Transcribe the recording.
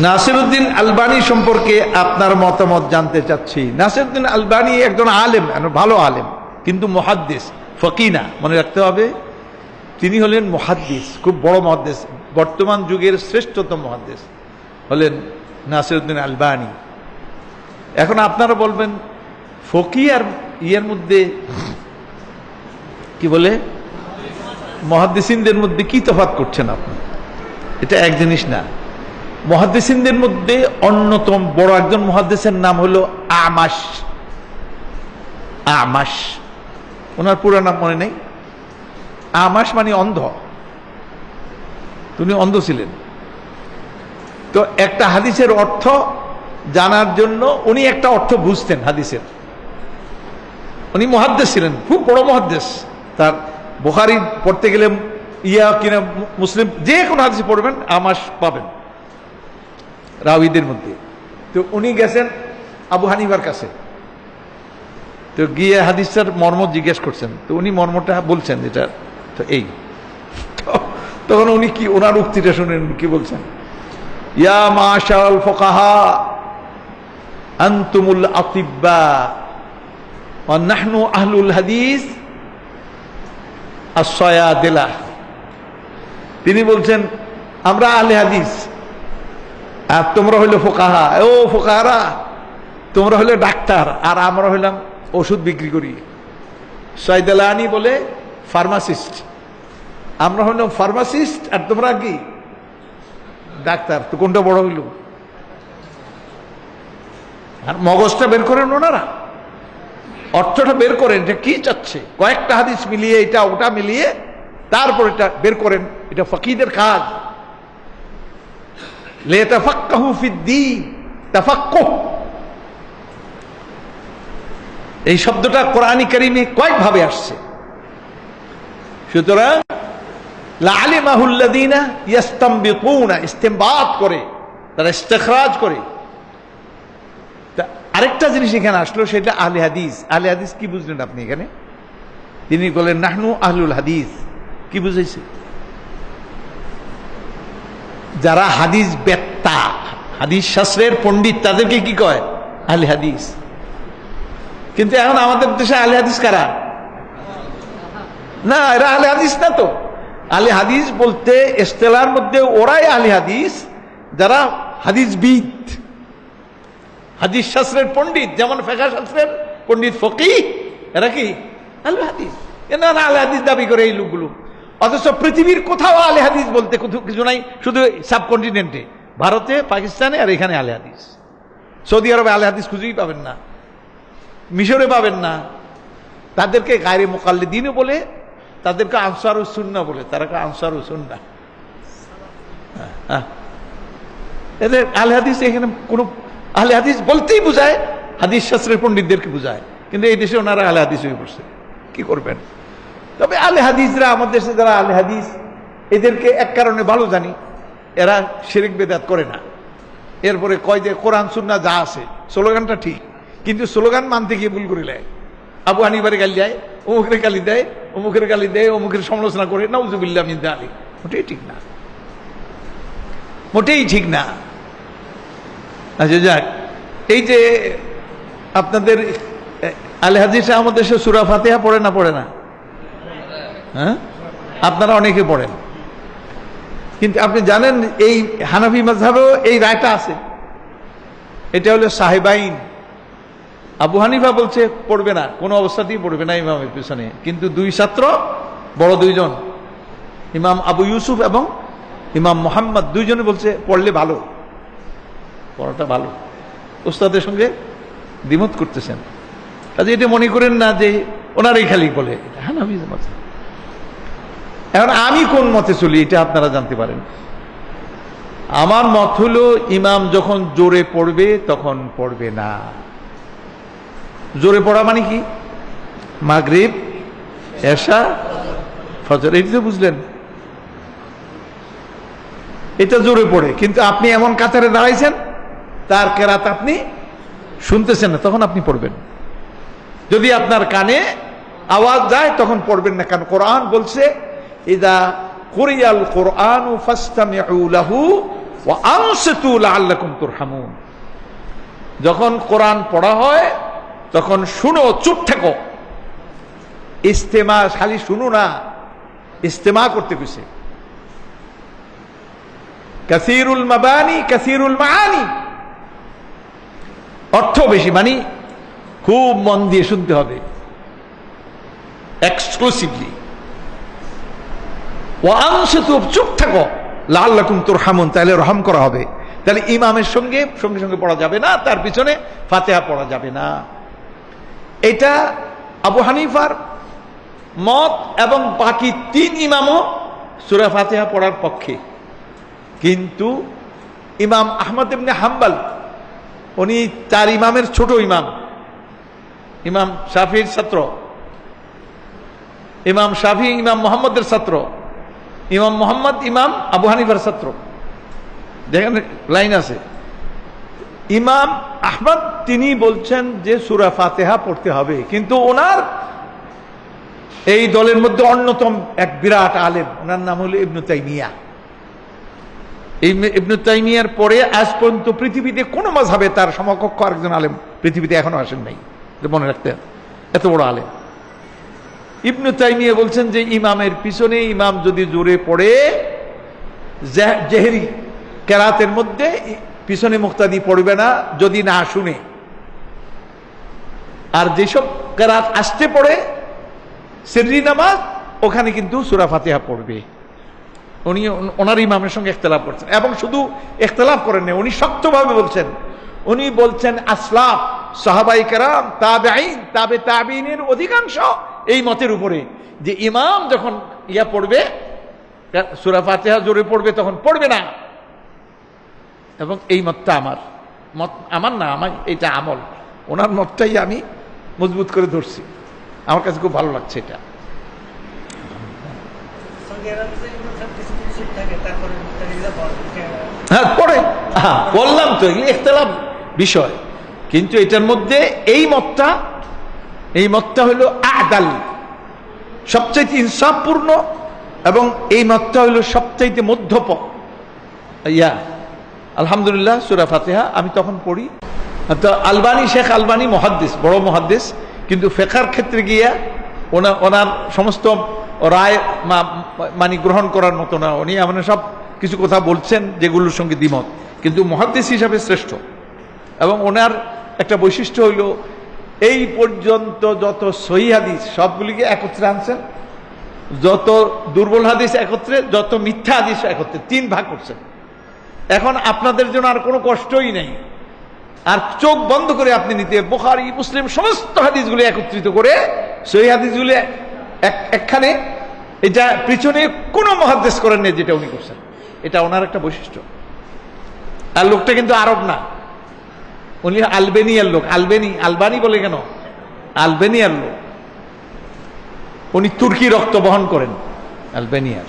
নাসিরউদ্দিন আলবানী সম্পর্কে আপনার মতামত জানতে চাচ্ছি। নাসিরউদ্দিন আলবানী একজন আলেম, ভালো আলেম, কিন্তু মুহাদ্দিস, ফকি না, মনে রাখতে হবে। তিনি হলেন মুহাদ্দিস, খুব বড় মুহাদ্দিস, বর্তমান যুগের শ্রেষ্ঠতম মুহাদ্দিস হলেন নাসিরউদ্দিন আলবানী। এখন আপনারা বলবেন ফকি আর ইয়ের মধ্যে কি বলে, মুহাদ্দিসিনদের মধ্যে কি তফাৎ করছেন আপনি? এটা এক জিনিস না। মুহাদ্দিসিনদের মধ্যে অন্যতম বড় একজন মুহাদ্দিসের নাম হলো আমাশ। আমাশ, ওনার পুরো নাম মনে নেই। আমাশ মানে অন্ধ, তিনি অন্ধ ছিলেন। তো একটা হাদিসের অর্থ জানার জন্য উনি একটা অর্থ বুঝতেন হাদিসের। উনি মুহাদ্দিস ছিলেন, খুব বড় মুহাদ্দিস। তার বুখারী পড়তে গেলে ইয়া কিনা মুসলিম যে কোনো হাদিস পড়বেন আমাশ পাবেন রাউীদের মধ্যে। তো উনি গেছেন আবু হানিফার কাছে, তো গিয়ে হাদিসটার মর্ম জিজ্ঞেস করছেন। তো উনি মর্মটা বলছেন, এটা তো এই। তখন উনি কি, ওনার উক্তিটা শুনেন কি বলছেন, ইয়া মাশাআল ফুকাহা আনতুমুল আতিব্বা ওয়া নাহনু আহলুল হাদিস as-sayaadilah। তিনি বলছেন আমরা আহলে হাদিস আর তোমরা হইলো ফুকাহা। ও ফুকাহারা, তোমরা হইলে ডাক্তার আর আমরা হইলাম ওষুধ বিক্রি করি। সাইদালানি বলে ফার্মাসিস্ট, আমরা হইলাম ফার্মাসিস্ট আর তোমরা কি ডাক্তার। তো কোনটা বড় হইল? আর মগজটা বের করেন ওনারা, অর্থটা বের করেন, এটা কি চাচ্ছে, কয়েকটা হাদিস মিলিয়ে এটা ওটা মিলিয়ে তারপর এটা বের করেন। এটা ফকিদের কাজ। লিতাফাক্কাহু ফিদ্দীন, তাফাক্কুহ, এই শব্দটা কোরআনী কারীমে কয়েকভাবে আসছে। সুতরাং লাআলিমাহুল্লাযীনা ইস্তামবিতুনা, ইস্তিমবাত করে, তারা ইস্তিখরাজ করে। আরেকটা জিনিস এখানে আসলো, সেটা আহলে হাদিস। আহলে হাদিস কি বুঝলেন আপনি এখানে? তিনি বলেন নাহনু আহলুল হাদিস, কি বুঝাইছে? যারা হাদিস বেত্তা, হাদিস শাস্ত্রের পণ্ডিত, তাদেরকে কি কয়? আহলে হাদিস। কিন্তু এখন আমাদের দেশে আহলে হাদিস কারা? না, এরা আহলে হাদিস না। তো আহলে হাদিস বলতে ইস্তেলার মধ্যে ওরাই আহলে হাদিস যারা হাদিসবিদ, হাদিস শাস্ত্রের পণ্ডিত, যেমন ফিকহ শাস্ত্রের পণ্ডিত ফকিহ, এরা কি আহলে হাদিস। এরা আহলে হাদিস দাবি করে এই লোকগুলো। অথচ পৃথিবীর কোথাও আহলে হাদিস বলতে কিছু নাই, শুধু সাবকন্টিনেন্টে, ভারতে, পাকিস্তানে আর এখানে আহলে হাদিস। সৌদি আরবে আহলে হাদিস খুঁজেই পাবেন না, মিশরে পাবেন না। তাদেরকে গায়রে মুকাল্লিদিনও বলে, তাদেরকে আনসারুস সুন্নাহ বলে, তারা আনসারুস সুন্নাহ। এদের আহলে হাদিস, এখানে কোন আহলে হাদিস বলতেই বোঝায় হাদিস শাস্ত্রের পণ্ডিতদেরকে বোঝায়, কিন্তু এই দেশে ওনারা আহলে হাদিস হয়ে পড়ছে। কি করবেন? তবে আহলে হাদিসরা, আমাদের দেশে যারা আহলে হাদিস, এদেরকে এক কারণে ভালো জানি, এরা শিরক বিদআত করে না। এরপরে কয় যে কোরআন সুন্নাহ যা আছে, স্লোগানটা ঠিক, কিন্তু স্লোগান মানতে গিয়ে ভুল করে নেয়। আবু হানিফারে গালি দেয়, অমুকের গালি দেয়, অমুকের গালি দেয়, অমুকের সমালোচনা করে, নাউযুবিল্লাহ মিন যালিক। মোটেই ঠিক না, মোটেই ঠিক না। আচ্ছা যাক, এই যে আপনাদের আহলে হাদিস আমাদের দেশে সূরা ফাতিহা পড়ে না, পড়ে না? হ্যাঁ, আপনারা অনেকে পড়েন, কিন্তু আপনি জানেন এই হানাফি মাযহাবেও এই রায়টা আছে। এটা হলো সাহেবাইন। আবু হানিফা বলছে পড়বে না, কোনো অবস্থাতেই পড়বে না ইমামের পিছনে, কিন্তু দুই ছাত্র, বড় দুইজন, ইমাম আবু ইউসুফ এবং ইমাম মুহাম্মদ, দুইজনে বলছে পড়লে ভালো, পড়াটা ভালো। উস্তাদের সঙ্গে দ্বিমত করতেছেন। কাজে এটা মনে করেন না যে ওনারাই খালি বলে, হানাফি মাযহাব। এখন আমি কোন মতে চলি এটা আপনারা জানতে পারেন। আমার মত হলো ইমাম যখন জোরে পড়বে তখন পড়বে না। জোরে পড়া মানে কি? মাগরিব, এশা, ফজর, এই তো বুঝলেন। এটা জোরে পড়ে, কিন্তু আপনি এমন কাতারে দাঁড়াইছেন, তার কেরাত আপনি শুনতেছেন না, তখন আপনি পড়বেন। যদি আপনার কানে আওয়াজ যায় তখন পড়বেন না, কারণ কোরআন বলছে ইদা কুরিয়াল কুরআনু ফাসতামিউ লাহু ওয়া আনসিতু লাআল্লাকুম তুরহামুন। যখন কোরআন পড়া হয় তখন শুনো, চুপ থাকো। ইস্তেমা খালি শুনো না, ইস্তেমা করতে কইছে। কাসীরুল মাবানি কাসীরুল মাআনি, অর্থ বেশি, মানে খুব মন দিয়ে শুনতে হবে, এক্সক্লুসিভলি। ওয়া আনসিতু, চুপ থাকো, লাআল্লাকুম তুরহামুন, তাহলে রহম করা হবে। তাহলে ইমামের সঙ্গে সঙ্গে সঙ্গে পড়া যাবে না, তার পিছনে ফাতিহা পড়া যাবে না। এটা আবু হানিফার মত এবং বাকি 3 ইমামও সূরা ফাতিহা পড়ার পক্ষে। কিন্তু ইমাম আহমদ ইবনে হাম্বল, উনি 4 ইমামের ছোট ইমাম, ইমাম শাফির ছাত্র, ইমাম শাফি ইমাম মোহাম্মদের ছাত্র, ইমাম মোহাম্মদ ইমাম আবু হানিফার ছাত্র। দেখেন লাইন আছে। ইমাম আহমদ তিনি বলছেন যে সূরা ফাতিহা পড়তে হবে, কিন্তু ওনার এই দলের মধ্যে অন্যতম এক বিরাট আলেম, ওনার নাম হলো ইবনে তাইমিয়া। ইবনে তাইমিয়ার পরে আজ পর্যন্ত পৃথিবীতে কোন মাযহাবে তার সমকক্ষ আরেকজন আলেম পৃথিবীতে এখনো আসেন নাই, মনে রাখতে, এত বড় আলেম। ইবনে তাইমিয়া বলছেন যে ইমামের পিছনে ইমাম যদি জোরে পড়ে, জেহরি কেরাতের মধ্যে পিছনে মুক্তাদি পড়বে না যদি না শুনে, আর যেসব কেরাত আসতে পড়ে সিররি নামাজ, ওখানে কিন্তু সূরা ফাতিহা পড়বে। উনি ওনার ইমামের সঙ্গে ইখতিলাফ করছেন, এবং শুধু ইখতিলাফ করেন না, উনি শক্তভাবে বলছেন। উনি বলছেন আসলাফ, সাহাবাই কেরাম, তাবেঈন, তাবে তাবেঈনের অধিকাংশ এই মতের উপরে যে ইমাম যখন পড়বে সূরা ফাতিহা জোরে পড়বে, তখন পড়বে না। এবং এই মতটা আমার না, আমার এটা আমল, ওনার মতটাই আমি মজবুত করে ধরছি। আমার কাছে খুব ভালো লাগছে এটা। হ্যাঁ পড়ে, হ্যাঁ বললাম তো এগুলি ইখতিলাফ বিষয়, কিন্তু এটার মধ্যে এই মতটা হলো আদাল, সবচাইতে ইনসাফপূর্ণ, এবং এই মতটা হলো সবচাইতে মধ্যপথ। আলহামদুলিল্লাহ সূরা ফাতিহা আমি তখন পড়ি। তো আলবানী, শেখ আলবানী মুহাদ্দিস, বড় মুহাদ্দিস, কিন্তু ফিকহের ক্ষেত্রে গিয়া ওনার সমস্ত রায় মানে গ্রহণ করার মতো না। উনি এমন সব কিছু কথা বলছেন যেগুলোর সঙ্গে দ্বিমত, কিন্তু মুহাদ্দিস হিসাবে শ্রেষ্ঠ। এবং ওনার একটা বৈশিষ্ট্য হইল এই পর্যন্ত যত সহিহ হাদিস সবগুলিকে একত্রে আনছেন, যত দুর্বল হাদিস একত্রে, যত মিথ্যা হাদিস একত্রে, 3 ভাগ করছেন। এখন আপনাদের জন্য আর কোনো কষ্টই নেই, আর চোখ বন্ধ করে আপনি নিতে বুখারী মুসলিম সমস্ত হাদিসগুলি একত্রিত করে সহিহ হাদিসগুলি একখানে, এটা পিছনে কোনো মুহাদ্দিস করেন না যেটা উনি করছেন। এটা ওনার একটা বৈশিষ্ট্য। আর লোকটা কিন্তু আরব না, উনি আলবেনিয়ার লোক। আলবানি বলে কেন? আলবেনিয়ার লোক, উনি তুর্কি রক্ত বহন করেন, আলবেনিয়ার।